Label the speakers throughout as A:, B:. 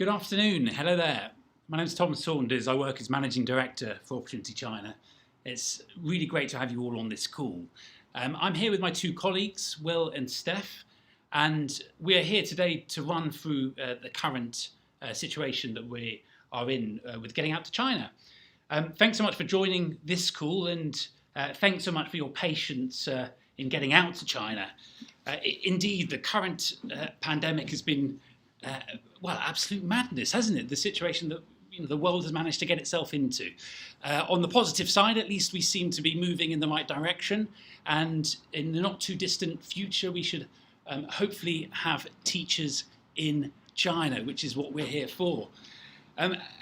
A: Good afternoon. Hello there. My name is Tom Saunders. I work as Managing Director for Opportunity China. It's really great to have you all on this call. I'm here with my two colleagues, Will and Steph, and we are here today to run through the current situation that we are in with getting out to China. Thanks so much for joining this call, and thanks so much for your patience in getting out to China. Indeed, the current pandemic has been absolute madness, hasn't it? The situation that the world has managed to get itself into. On the positive side, at least, we seem to be moving in the right direction, and in the not too distant future, we should hopefully have teachers in China, which is what we're here for.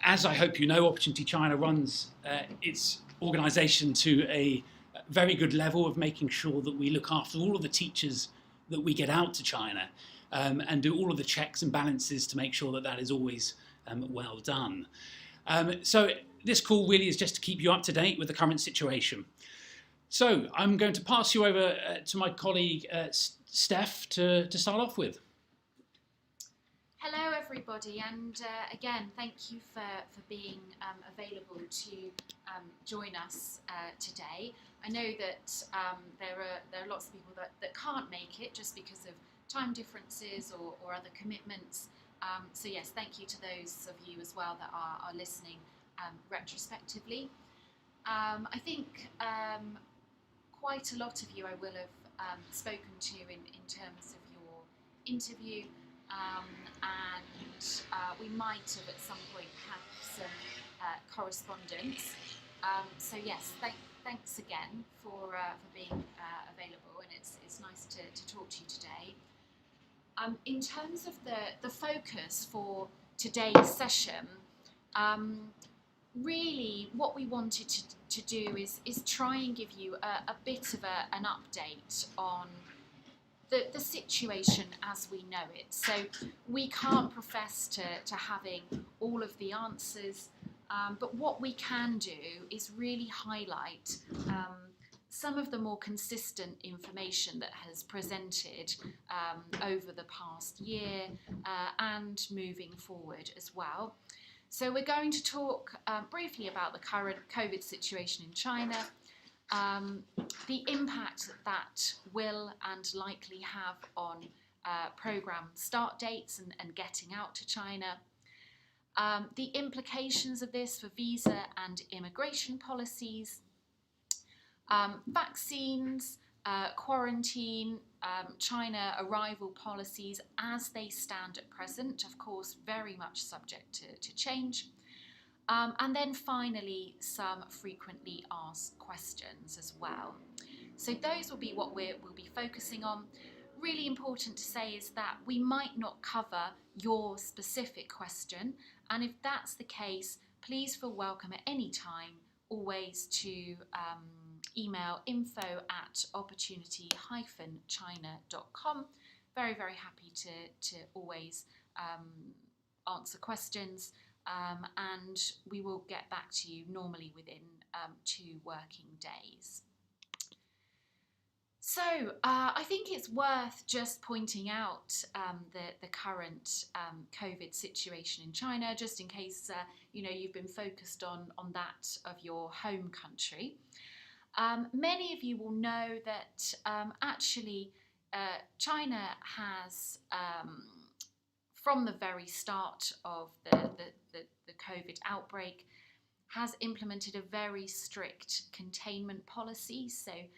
A: As I hope you know, Opportunity China runs its organisation to a very good level of making sure that we look after all of the teachers that we get out to China, and do all of the checks and balances to make sure that that is always well done. So this call really is just to keep you up to date with the current situation. So I'm going to pass you over to my colleague Steph to start off with.
B: Hello everybody, and again thank you for being available to join us today. I know that there are lots of people that can't make it just because of time differences or other commitments. So yes, thank you to those of you as well that are listening retrospectively. I think quite a lot of you I will have spoken to in terms of your interview, and we might have at some point had some correspondence. So yes, thanks again for being available, and it's nice to talk to you today. In terms of the focus for today's session, really what we wanted to do is try and give you a bit of an update on the situation as we know it. So we can't profess to having all of the answers, but what we can do is really highlight some of the more consistent information that has presented over the past year and moving forward as well. So we're going to talk briefly about the current COVID situation in China, the impact that will and likely have on programme start dates and getting out to China, the implications of this for visa and immigration policies, vaccines, quarantine, China arrival policies as they stand at present, of course very much subject to change. And then finally, some frequently asked questions as well. So those will be what we'll be focusing on. Really important to say is that we might not cover your specific question, and if that's the case, please feel welcome at any time always to email info@opportunity-china.com. Very, very happy to always answer questions. And we will get back to you normally within 2 working days. So I think it's worth just pointing out the current COVID situation in China, just in case you've been focused on that of your home country. Many of you will know that actually China has, from the very start of the COVID outbreak, has implemented a very strict containment policy. So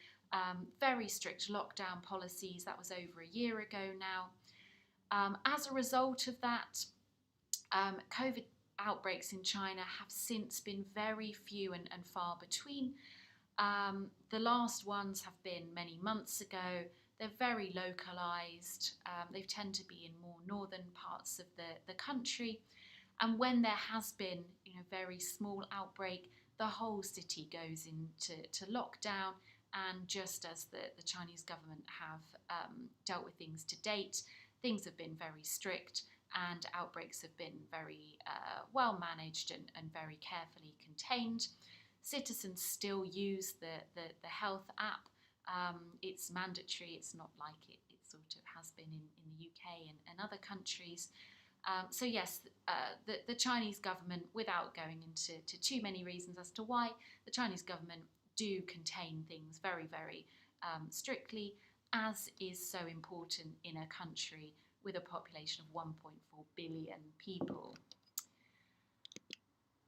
B: very strict lockdown policies. That was over a year ago now. As a result of that, COVID outbreaks in China have since been very few and far between. The last ones have been many months ago. They're very localised. They tend to be in more northern parts of the country. And when there has been very small outbreak, the whole city goes into lockdown. And just as the Chinese government have dealt with things to date, things have been very strict and outbreaks have been very well managed and very carefully contained. Citizens still use the health app. It's mandatory. It's not like it sort of has been in the UK and other countries. So yes, the Chinese government, without going into too many reasons as to why, the Chinese government do contain things very, very strictly, as is so important in a country with a population of 1.4 billion people.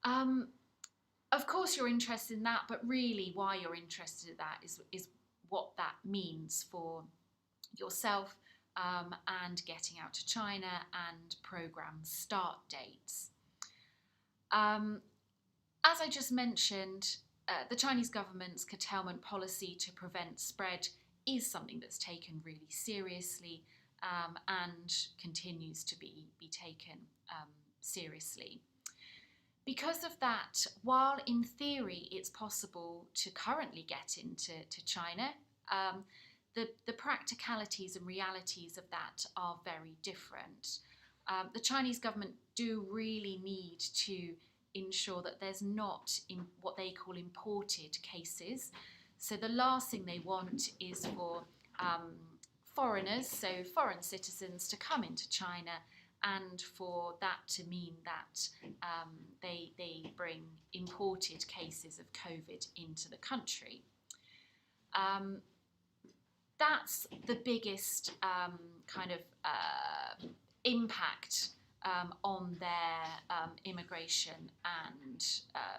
B: Of course you're interested in that, but really why you're interested in that is what that means for yourself and getting out to China and program start dates. As I just mentioned, the Chinese government's curtailment policy to prevent spread is something that's taken really seriously and continues to be taken seriously. Because of that, while in theory it's possible to currently get into China, the practicalities and realities of that are very different. The Chinese government do really need to ensure that there's not what they call imported cases. So the last thing they want is for foreigners, so foreign citizens, to come into China and for that to mean that they bring imported cases of COVID into the country. That's the biggest impact on their immigration and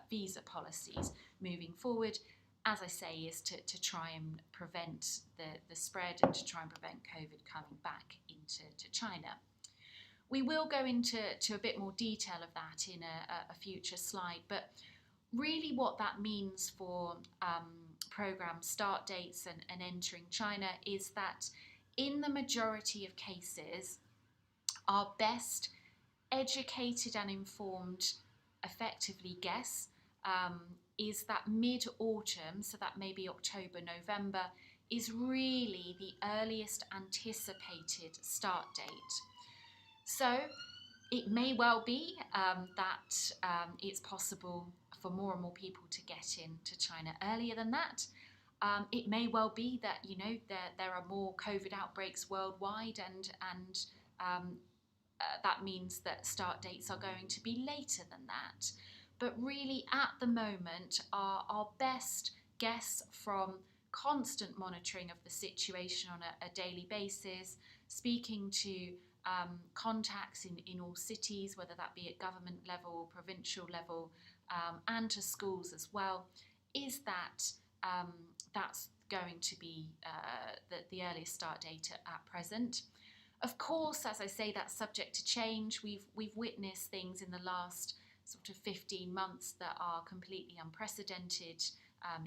B: visa policies moving forward, as I say, is to try and prevent the spread and to try and prevent COVID coming back into China. We will go into a bit more detail of that in a future slide, but really what that means for program start dates and entering China is that in the majority of cases, our best educated and informed, effectively guess, is that mid-autumn, so that may be October, November, is really the earliest anticipated start date. So it may well be that it's possible for more and more people to get into China earlier than that. It may well be that there are more COVID outbreaks worldwide, and that means that start dates are going to be later than that. But really, at the moment, our best guess from constant monitoring of the situation on a daily basis, speaking to contacts in all cities, whether that be at government level, provincial level, and to schools as well, is that that's going to be the earliest start date at present. Of course, as I say, that's subject to change. We've witnessed things in the last sort of 15 months that are completely unprecedented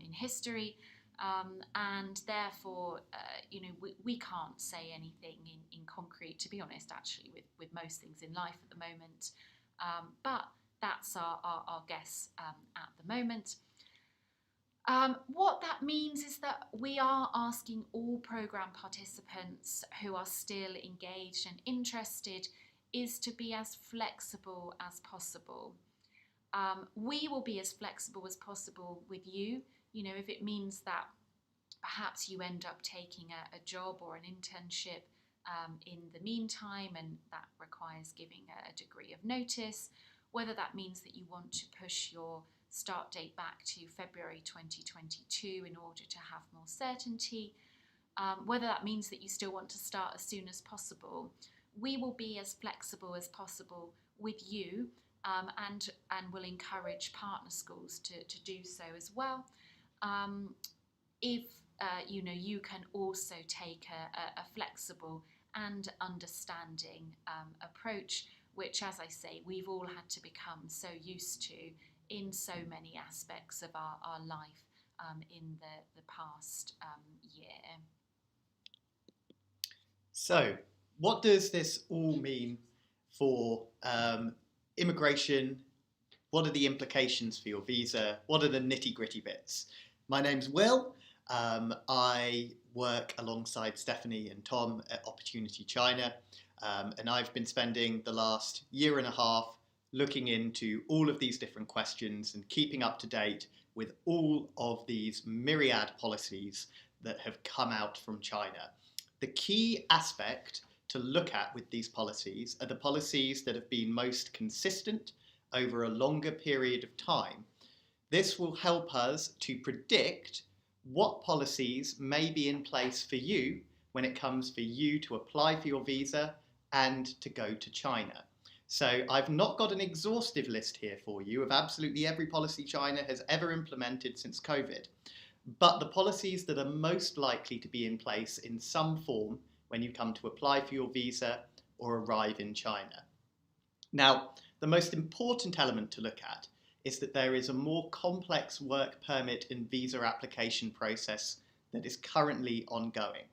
B: in history. And therefore, we can't say anything in concrete, to be honest, actually, with most things in life at the moment. But that's our guess at the moment. What that means is that we are asking all programme participants who are still engaged and interested is to be as flexible as possible. We will be as flexible as possible with you. If it means that perhaps you end up taking a job or an internship in the meantime, and that requires giving a degree of notice, whether that means that you want to push your start date back to February 2022 in order to have more certainty, whether that means that you still want to start as soon as possible. We will be as flexible as possible with you and will encourage partner schools to do so as well. If you can also take a flexible and understanding approach, which, as I say, we've all had to become so used to in so many aspects of our life in the past year.
C: So, what does this all mean for immigration? What are the implications for your visa? What are the nitty-gritty bits? My name's Will. I work alongside Stephanie and Tom at Opportunity China, and I've been spending the last year and a half looking into all of these different questions and keeping up to date with all of these myriad policies that have come out from China. The key aspect to look at with these policies are the policies that have been most consistent over a longer period of time. This will help us to predict what policies may be in place for you when it comes for you to apply for your visa and to go to China. So I've not got an exhaustive list here for you of absolutely every policy China has ever implemented since COVID, but the policies that are most likely to be in place in some form when you come to apply for your visa or arrive in China. Now, the most important element to look at is that there is a more complex work permit and visa application process that is currently ongoing.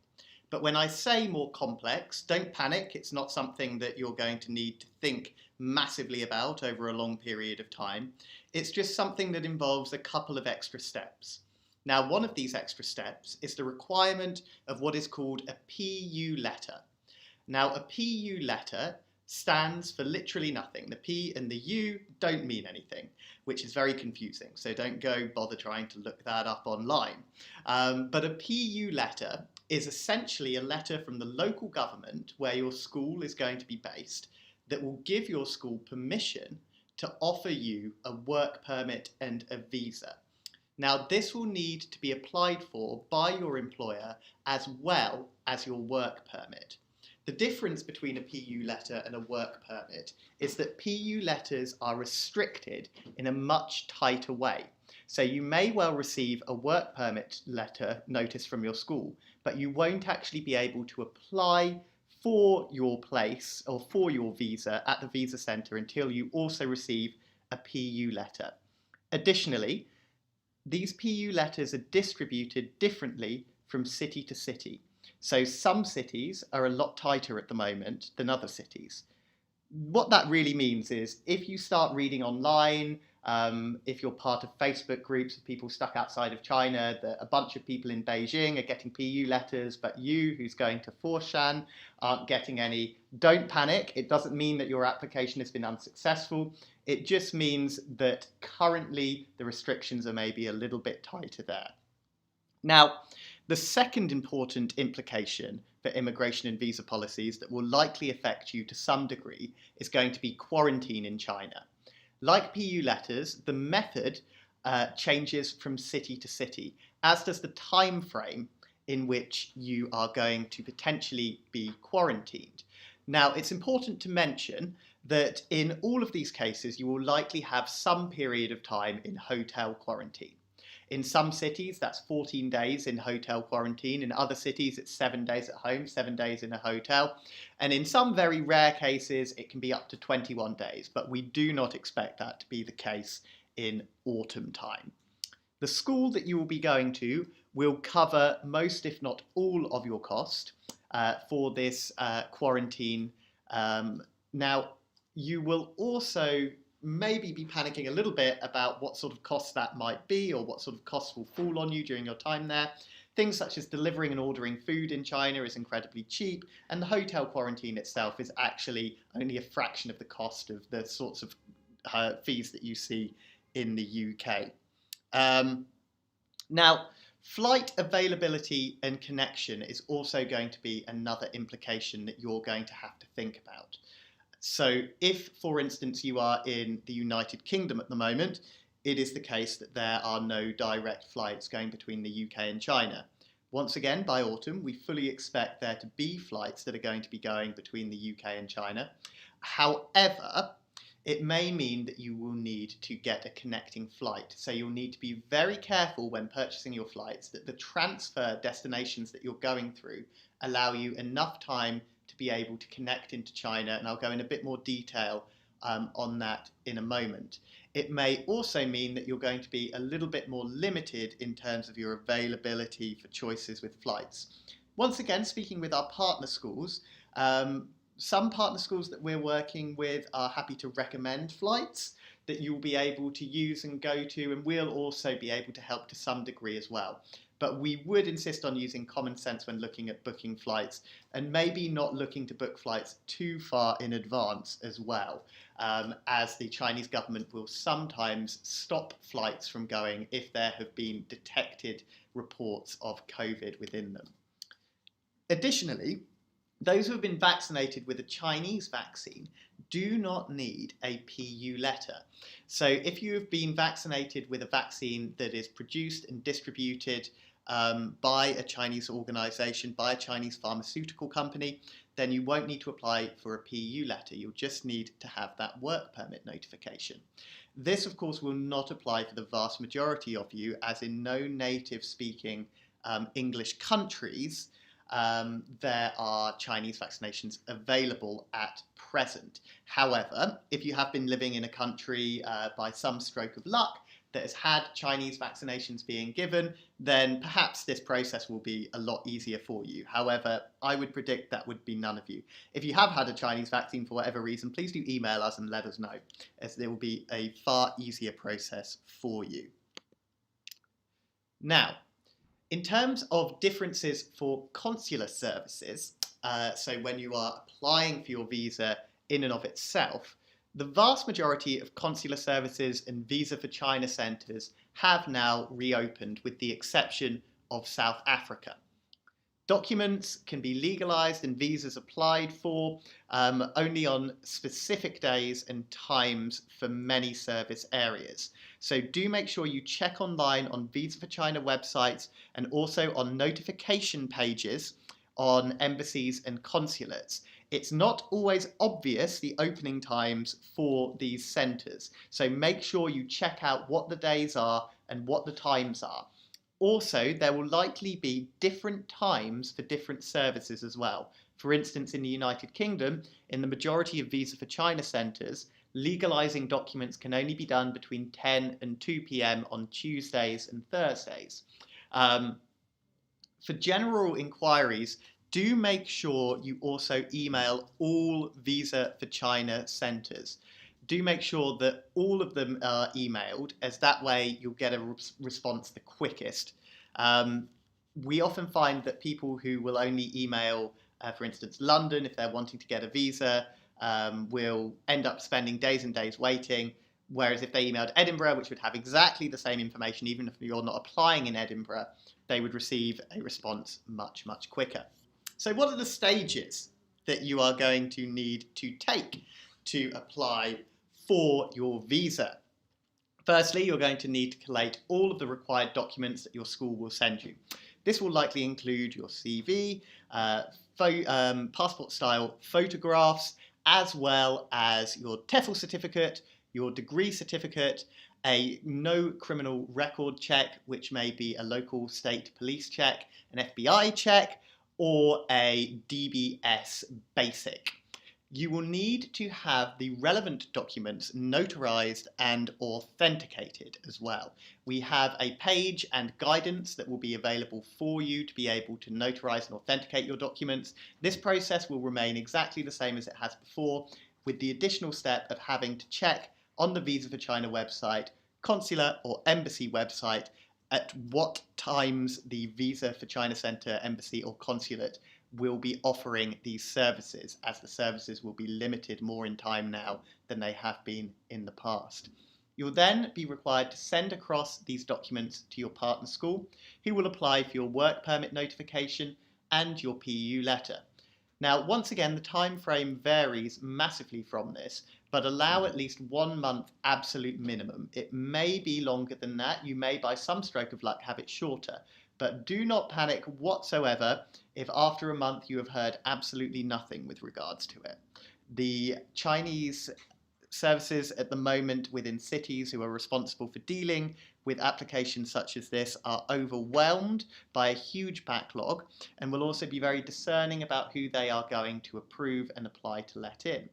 C: But when I say more complex, don't panic. It's not something that you're going to need to think massively about over a long period of time. It's just something that involves a couple of extra steps. Now, one of these extra steps is the requirement of what is called a PU letter. Now, a PU letter stands for literally nothing. The P and the U don't mean anything, which is very confusing. So don't go bother trying to look that up online. But a PU letter is essentially a letter from the local government where your school is going to be based that will give your school permission to offer you a work permit and a visa. Now, this will need to be applied for by your employer as well as your work permit. The difference between a PU letter and a work permit is that PU letters are restricted in a much tighter way. So you may well receive a work permit letter notice from your school, but you won't actually be able to apply for your place or for your visa at the visa centre until you also receive a PU letter. Additionally, these PU letters are distributed differently from city to city. So some cities are a lot tighter at the moment than other cities. What that really means is if you start reading online, if you're part of Facebook groups of people stuck outside of China, that a bunch of people in Beijing are getting PU letters, but you, who's going to Foshan, aren't getting any, don't panic. It doesn't mean that your application has been unsuccessful. It just means that currently the restrictions are maybe a little bit tighter there. Now, the second important implication for immigration and visa policies that will likely affect you to some degree is going to be quarantine in China. Like PU letters, the method changes from city to city, as does the time frame in which you are going to potentially be quarantined. Now, it's important to mention that in all of these cases, you will likely have some period of time in hotel quarantine. In some cities, that's 14 days in hotel quarantine. In other cities, it's 7 days at home, 7 days in a hotel. And in some very rare cases, it can be up to 21 days, but we do not expect that to be the case in autumn time. The school that you will be going to will cover most, if not all, of your cost for this quarantine. Now, you will also maybe be panicking a little bit about what sort of costs that might be or what sort of costs will fall on you during your time there. Things such as delivering and ordering food in China is incredibly cheap, and the hotel quarantine itself is actually only a fraction of the cost of the sorts of fees that you see in the UK. Now, flight availability and connection is also going to be another implication that you're going to have to think about. So if, for instance, you are in the United Kingdom at the moment, it is the case that there are no direct flights going between the UK and China. Once again, by autumn, we fully expect there to be flights that are going to be going between the UK and China. However, it may mean that you will need to get a connecting flight. So you'll need to be very careful when purchasing your flights that the transfer destinations that you're going through allow you enough time to be able to connect into China, and I'll go in a bit more detail on that in a moment. It may also mean that you're going to be a little bit more limited in terms of your availability for choices with flights. Once again, speaking with our partner schools, some partner schools that we're working with are happy to recommend flights that you'll be able to use and go to, and we'll also be able to help to some degree as well. But we would insist on using common sense when looking at booking flights, and maybe not looking to book flights too far in advance as well, as the Chinese government will sometimes stop flights from going if there have been detected reports of COVID within them. Additionally, Those who have been vaccinated with a Chinese vaccine do not need a PU letter. So if you have been vaccinated with a vaccine that is produced and distributed by a Chinese organisation, by a Chinese pharmaceutical company, then you won't need to apply for a PU letter. You'll just need to have that work permit notification. This, of course, will not apply for the vast majority of you, as in no native-speaking English countries there are Chinese vaccinations available at present. However, if you have been living in a country by some stroke of luck that has had Chinese vaccinations being given, then perhaps this process will be a lot easier for you. However, I would predict that would be none of you. If you have had a Chinese vaccine for whatever reason, please do email us and let us know, as it will be a far easier process for you. Now, in terms of differences for consular services, so when you are applying for your visa in and of itself, the vast majority of consular services and Visa for China centres have now reopened, with the exception of South Africa. Documents can be legalised and visas applied for only on specific days and times for many service areas. So do make sure you check online on Visa for China websites and also on notification pages on embassies and consulates. It's not always obvious the opening times for these centres, so make sure you check out what the days are and what the times are. Also, there will likely be different times for different services as well. For instance, in the United Kingdom, in the majority of Visa for China centres, legalising documents can only be done between 10 and 2 p.m. on Tuesdays and Thursdays. For general inquiries, do make sure you also email all Visa for China centres. Do make sure that all of them are emailed, as that way you'll get a response the quickest. We often find that people who will only email, for instance, London, if they're wanting to get a visa, will end up spending days and days waiting, whereas if they emailed Edinburgh, which would have exactly the same information, even if you're not applying in Edinburgh, they would receive a response much, much quicker. So what are the stages that you are going to need to take to apply for your visa? Firstly, you're going to need to collate all of the required documents that your school will send you. This will likely include your CV, passport-style photographs, as well as your TEFL certificate, your degree certificate, a no criminal record check, which may be a local state police check, an FBI check, or a DBS basic. You will need to have the relevant documents notarized and authenticated as well. We have a page and guidance that will be available for you to be able to notarize and authenticate your documents. This process will remain exactly the same as it has before, with the additional step of having to check on the Visa for China website, consular or embassy website, at what times the Visa for China Centre, embassy or consulate will be offering these services, as the services will be limited more in time now than they have been in the past. You'll then be required to send across these documents to your partner school, who will apply for your work permit notification and your PU letter. Now, once again, the time frame varies massively from this, but allow at least 1 month absolute minimum. It may be longer than that. You may, by some stroke of luck, have it shorter. But do not panic whatsoever if after a month you have heard absolutely nothing with regards to it. The Chinese services at the moment within cities who are responsible for dealing with applications such as this are overwhelmed by a huge backlog, and will also be very discerning about who they are going to approve and apply to let in.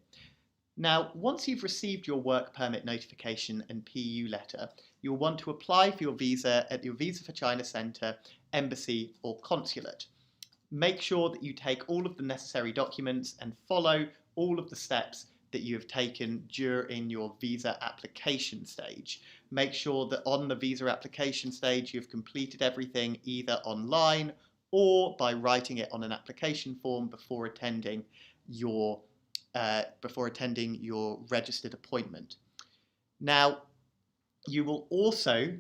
C: Now, once you've received your work permit notification and PU letter, you'll want to apply for your visa at your Visa for China Centre, embassy or consulate. Make sure that you take all of the necessary documents and follow all of the steps that you have taken during your visa application stage. Make sure that on the visa application stage you've completed everything either online or by writing it on an application form before attending your registered appointment. Now, you will also,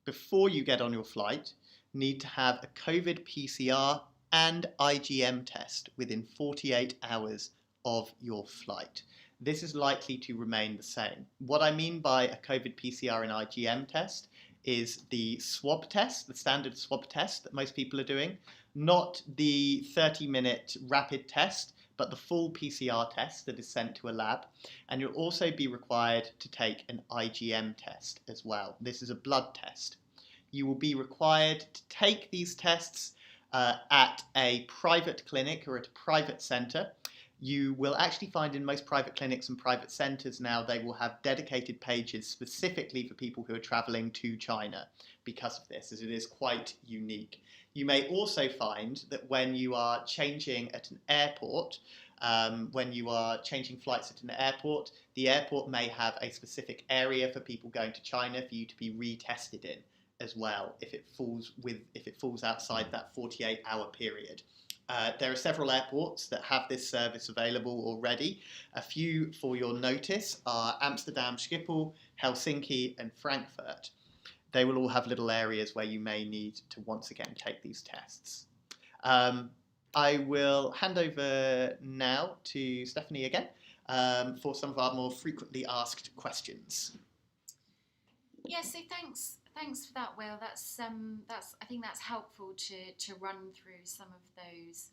C: before you get on your flight, need to have a COVID PCR and IgM test within 48 hours of your flight. This is likely to remain the same. What I mean by a COVID PCR and IgM test is the swab test, the standard swab test that most people are doing, not the 30-minute rapid test, but the full PCR test that is sent to a lab. And you'll also be required to take an IgM test as well. This is a blood test. You will be required to take these tests at a private clinic or at a private centre. You will actually find in most private clinics and private centres now they will have dedicated pages specifically for people who are travelling to China because of this, as it is quite unique. You may also find that when you are changing at an airport, when you are changing flights at an airport, the airport may have a specific area for people going to China for you to be retested in as well if it falls outside that 48-hour period. There are several airports that have this service available already. A few for your notice are Amsterdam Schiphol, Helsinki and Frankfurt. They will all have little areas where you may need to once again take these tests. I will hand over now to Stephanie again for some of our more frequently asked questions.
B: Yeah, so thanks for that, Will. That's I think that's helpful to run through some of those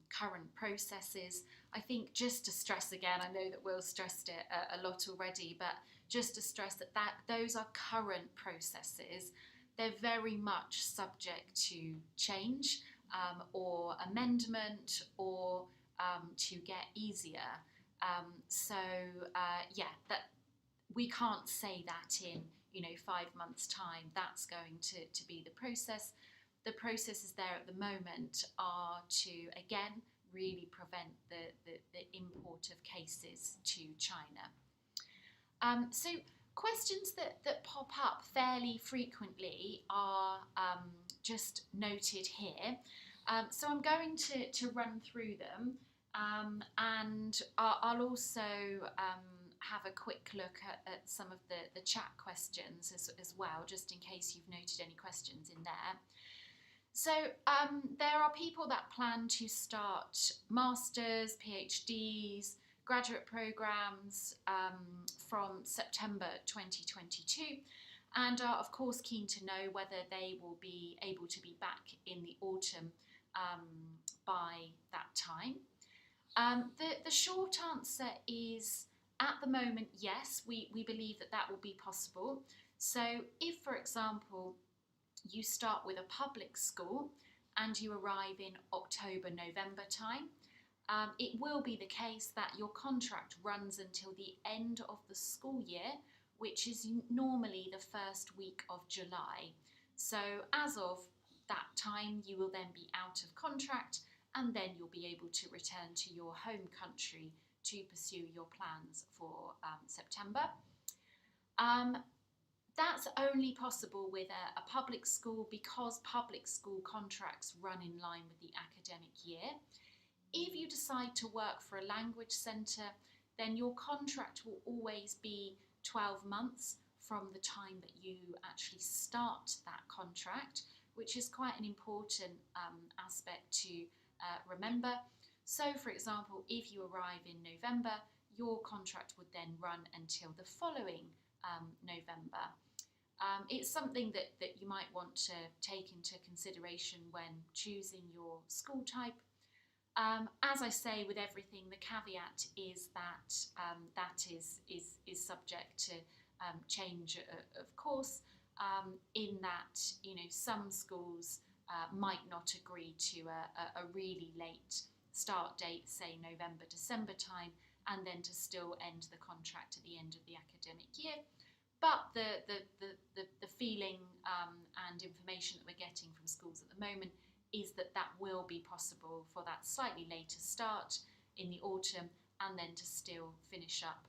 B: current processes. I think just to stress again, I know that Will stressed it a lot already, but just to stress that those are current processes. They're very much subject to change or amendment or to get easier. That we can't say that in 5 months' time that's going to be the process. The processes there at the moment are to again really prevent the import of cases to China. So questions that pop up fairly frequently are just noted here. So I'm going to run through them and I'll also have a quick look at some of the chat questions as well, just in case you've noted any questions in there. So there are people that plan to start masters, PhDs, graduate programs from September 2022 and are of course keen to know whether they will be able to be back in the autumn by that time. The short answer is at the moment, yes, we believe that will be possible. So if, for example, you start with a public school and you arrive in October, November time, it will be the case that your contract runs until the end of the school year, which is normally the first week of July. So as of that time, you will then be out of contract and then you'll be able to return to your home country to pursue your plans for September. That's only possible with a public school because public school contracts run in line with the academic year. If you decide to work for a language centre, then your contract will always be 12 months from the time that you actually start that contract, which is quite an important aspect to remember. So, for example, if you arrive in November, your contract would then run until the following November. It's something that you might want to take into consideration when choosing your school type. As I say with everything, the caveat is that that is subject to change, of course, in that some schools might not agree to a really late start date, say November, December time, and then to still end the contract at the end of the academic year. But the feeling and information that we're getting from schools at the moment is that will be possible for that slightly later start in the autumn and then to still finish up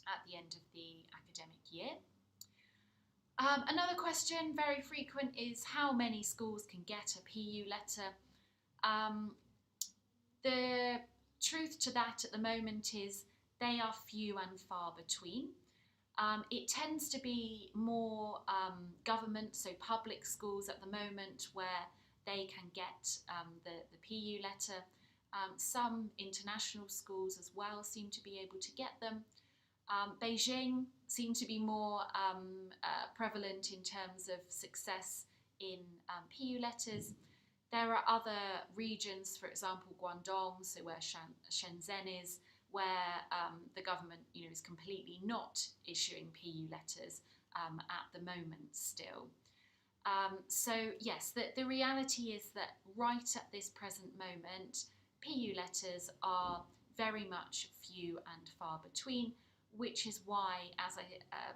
B: at the end of the academic year. Another question, very frequent, is how many schools can get a PU letter? The truth to that at the moment is they are few and far between. It tends to be more government, so public schools at the moment, where they can get the PU letter. Some international schools as well seem to be able to get them. Beijing seem to be more prevalent in terms of success in PU letters. There are other regions, for example, Guangdong, so where Shenzhen is, where the government, is completely not issuing PU letters at the moment still. So yes, the reality is that right at this present moment, PU letters are very much few and far between, which is why, as I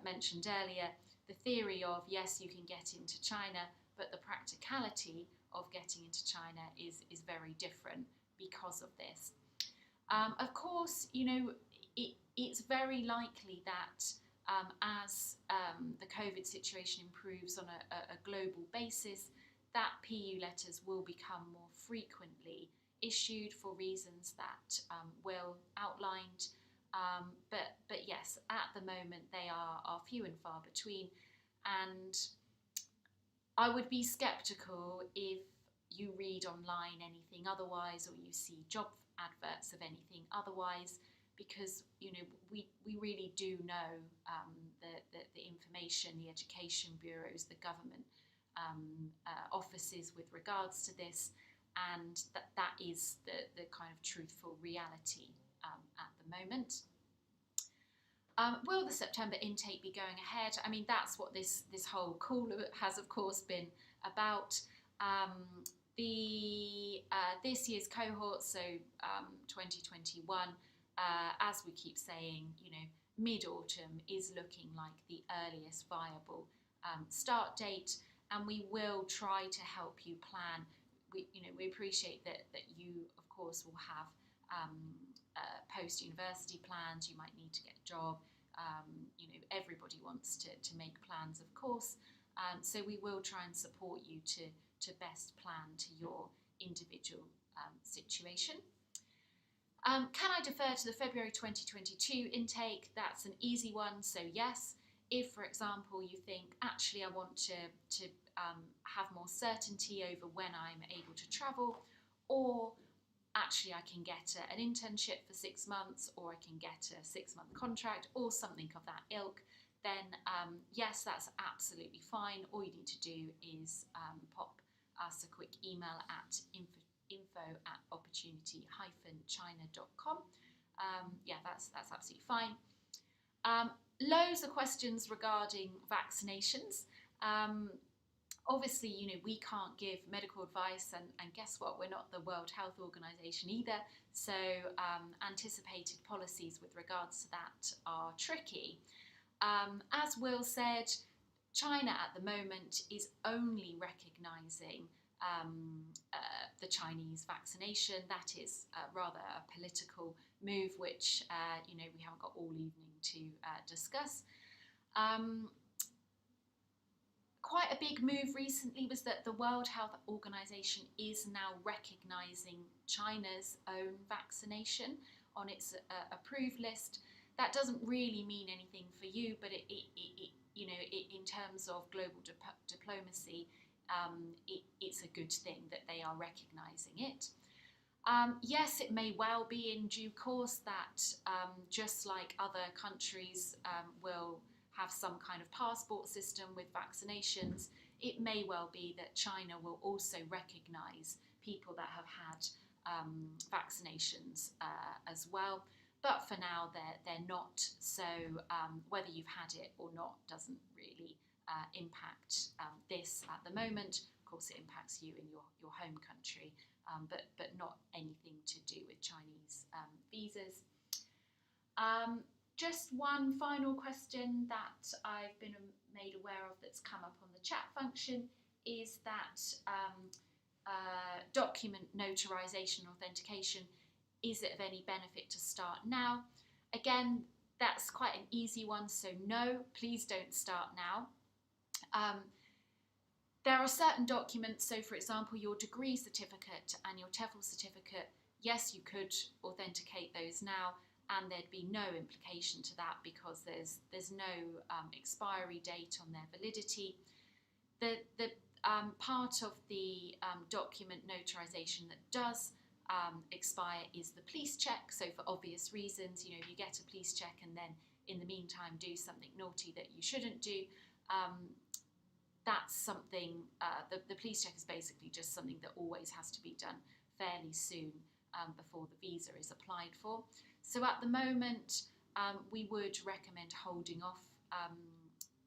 B: mentioned earlier, the theory of yes, you can get into China, but the practicality of getting into China is very different because of this. Of course, it's very likely that as the COVID situation improves on a global basis, that PU letters will become more frequently issued for reasons that Will outlined. But yes, at the moment they are few and far between, and I would be sceptical if you read online anything otherwise or you see job adverts of anything otherwise, because we really do know the information, the education bureaus, the government offices with regards to this, and that is the kind of truthful reality at the moment. Will the September intake be going ahead? I mean, that's what this whole call has, of course, been about. This year's cohort, so 2021, as we keep saying, mid-autumn is looking like the earliest viable start date, and we will try to help you plan. We appreciate that you, of course, will have post-university plans. You might need to get a job. Everybody wants to make plans, of course. So we will try and support you to best plan to your individual situation. Can I defer to the February 2022 intake? That's an easy one, so yes. If, for example, you think, actually I want to have more certainty over when I'm able to travel, or actually I can get an internship for 6 months, or I can get a 6-month contract, or something of that ilk, then yes, that's absolutely fine. All you need to do is pop us a quick email at info@opportunity-china.com. Yeah, that's absolutely fine. Loads of questions regarding vaccinations. Obviously, we can't give medical advice, and guess what? We're not the World Health Organization either. So anticipated policies with regards to that are tricky. As Will said, China at the moment is only recognising the Chinese vaccination. That is rather a political move, which we haven't got all evening to discuss. Quite a big move recently was that the World Health Organization is now recognising China's own vaccination on its approved list. That doesn't really mean anything for you, but it in terms of global diplomacy, it's a good thing that they are recognising it. Yes, it may well be in due course that just like other countries will have some kind of passport system with vaccinations, it may well be that China will also recognise people that have had vaccinations as well. But for now, they're not. So whether you've had it or not doesn't really impact this at the moment. Of course, it impacts you in your home country, but not anything to do with Chinese visas. Just one final question that I've been made aware of that's come up on the chat function is that document notarization authentication, is it of any benefit to start now? Again, that's quite an easy one, so no, please don't start now. There are certain documents, so for example, your degree certificate and your TEFL certificate, yes, you could authenticate those now, and there'd be no implication to that because there's no expiry date on their validity. The part of the document notarization that does expire is the police check. So for obvious reasons, you know, if you get a police check and then in the meantime do something naughty that you shouldn't do, that's something, the police check is basically just something that always has to be done fairly soon before the visa is applied for. So at the moment, we would recommend holding off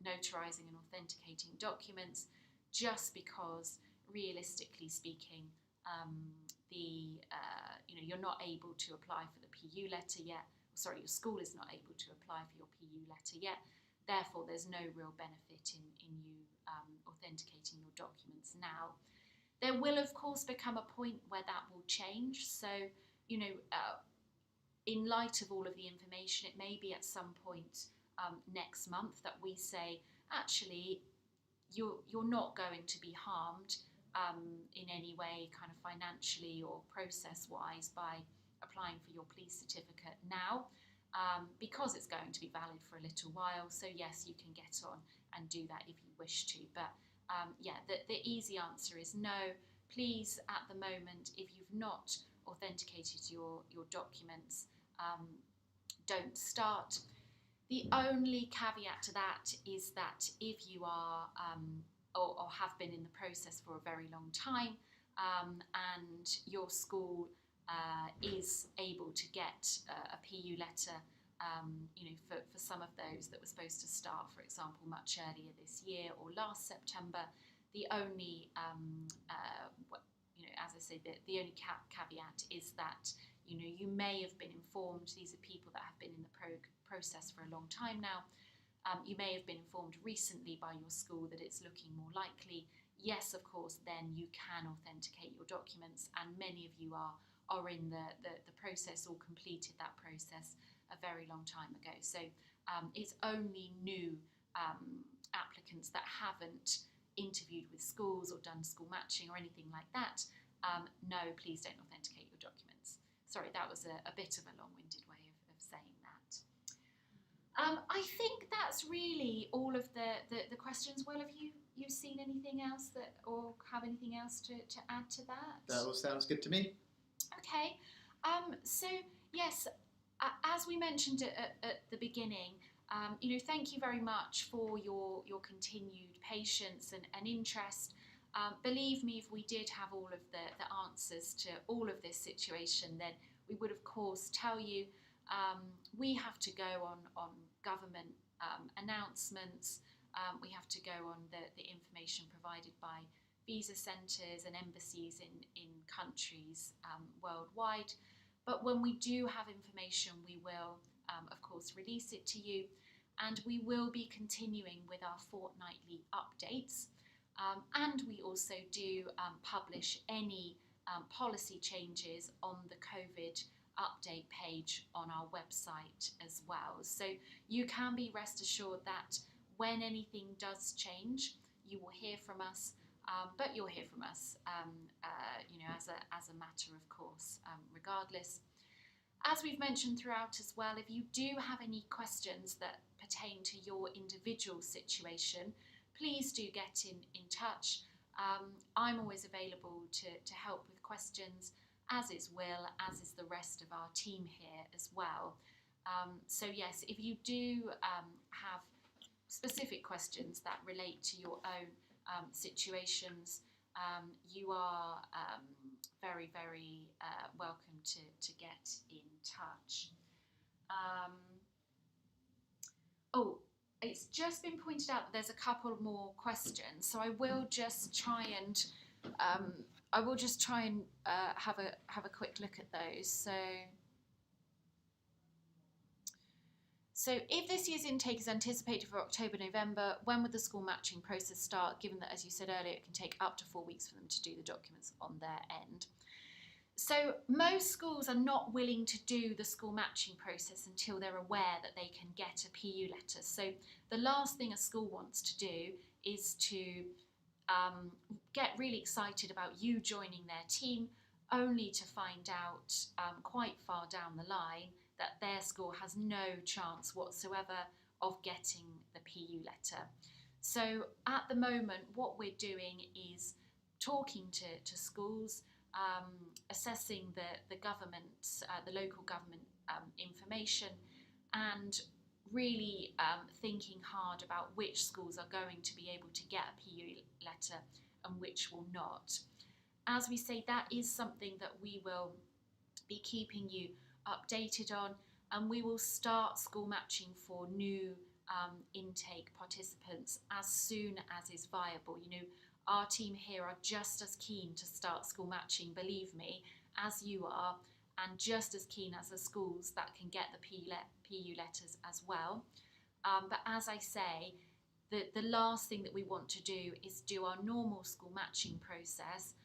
B: notarizing and authenticating documents, just because, realistically speaking, you're not able to apply for the PU letter yet. Sorry, your school is not able to apply for your PU letter yet. Therefore, there's no real benefit in you authenticating your documents now. There will, of course, become a point where that will change. So, you know, in light of all of the information, it may be at some point next month that we say, actually, you're not going to be harmed in any way, kind of financially or process-wise, by applying for your police certificate now, because it's going to be valid for a little while. So yes, you can get on and do that if you wish to. But yeah, the easy answer is no. Please, at the moment, if you've not authenticated your documents, don't start. The only caveat to that is that if you are or have been in the process for a very long time and your school is able to get a PU letter, you know, for some of those that were supposed to start, for example, much earlier this year or last September, the only, you know, as I say, the only caveat is that, you know, you may have been informed. These are people that have been in the process for a long time now. You may have been informed recently by your school that it's looking more likely. Yes, of course, then you can authenticate your documents, and many of you are in the process or completed that process a very long time ago. So it's only new applicants that haven't interviewed with schools or done school matching or anything like that. No, please don't authenticate your documents. Sorry, that was a bit of a long-winded way of saying that. I think that's really all of the questions. Will, have you seen anything else or have anything else to add to that?
C: That all sounds good to me.
B: Okay, so yes, as we mentioned at the beginning, you know, thank you very much for your continued patience and interest. Believe me, if we did have all of the answers to all of this situation, then we would of course tell you. We have to go on government announcements. We have to go on the information provided by visa centres and embassies in countries worldwide. But when we do have information, we will, of course, release it to you. And we will be continuing with our fortnightly updates. And we also do publish any policy changes on the COVID update page on our website as well. So you can be rest assured that when anything does change, you will hear from us. But you'll hear from us, you know, as a matter of course, regardless. As we've mentioned throughout as well, if you do have any questions that pertain to your individual situation, please do get in touch. I'm always available to help with questions, as is Will, as is the rest of our team here as well. So yes, if you do have specific questions that relate to your own situations, you are very, very welcome to get in touch. Oh, it's just been pointed out that there's a couple more questions, so I will just try and have a quick look at those. So if this year's intake is anticipated for October, November, when would the school matching process start, given that, as you said earlier, it can take up to 4 weeks for them to do the documents on their end? So most schools are not willing to do the school matching process until they're aware that they can get a PU letter. So the last thing a school wants to do is to get really excited about you joining their team, only to find out quite far down the line that their school has no chance whatsoever of getting the PU letter. So at the moment, what we're doing is talking to schools, assessing the government, the local government information, and really thinking hard about which schools are going to be able to get a PU letter and which will not. As we say, that is something that we will be keeping you updated on, and we will start school matching for new intake participants as soon as is viable. You know, our team here are just as keen to start school matching, believe me, as you are, and just as keen as the schools that can get the PU letters as well. But as I say, the last thing that we want to do is do our normal school matching process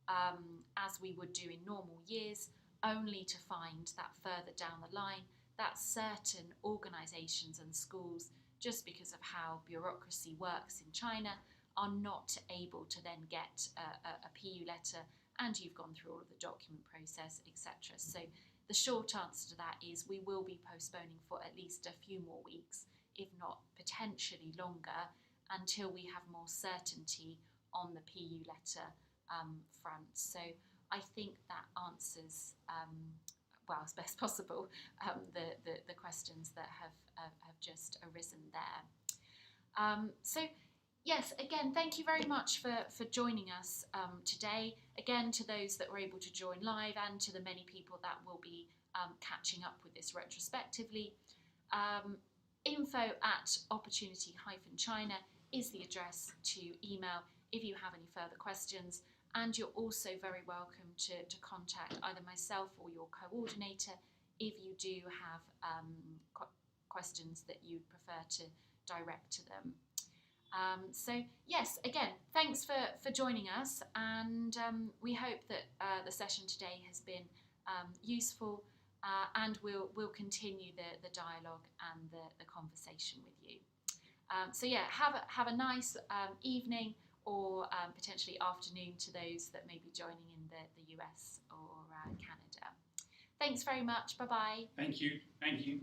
B: as we would do in normal years, only to find that further down the line that certain organisations and schools, just because of how bureaucracy works in China, are not able to then get a PU letter, and you've gone through all of the document process, etc. So the short answer to that is we will be postponing for at least a few more weeks, if not potentially longer, until we have more certainty on the PU letter front. So I think that answers, well, as best possible, the questions that have just arisen there. So yes, again, thank you very much for joining us today. Again, to those that were able to join live, and to the many people that will be catching up with this retrospectively. info@opportunity-china is the address to email if you have any further questions, and you're also very welcome to contact either myself or your coordinator if you do have questions that you'd prefer to direct to them. So yes, again, thanks for joining us, and we hope that the session today has been useful, and we'll continue the dialogue and the conversation with you. So yeah, have a nice evening, or potentially afternoon to those that may be joining in the US or Canada. Thanks very much. Bye bye.
A: Thank you. Thank you.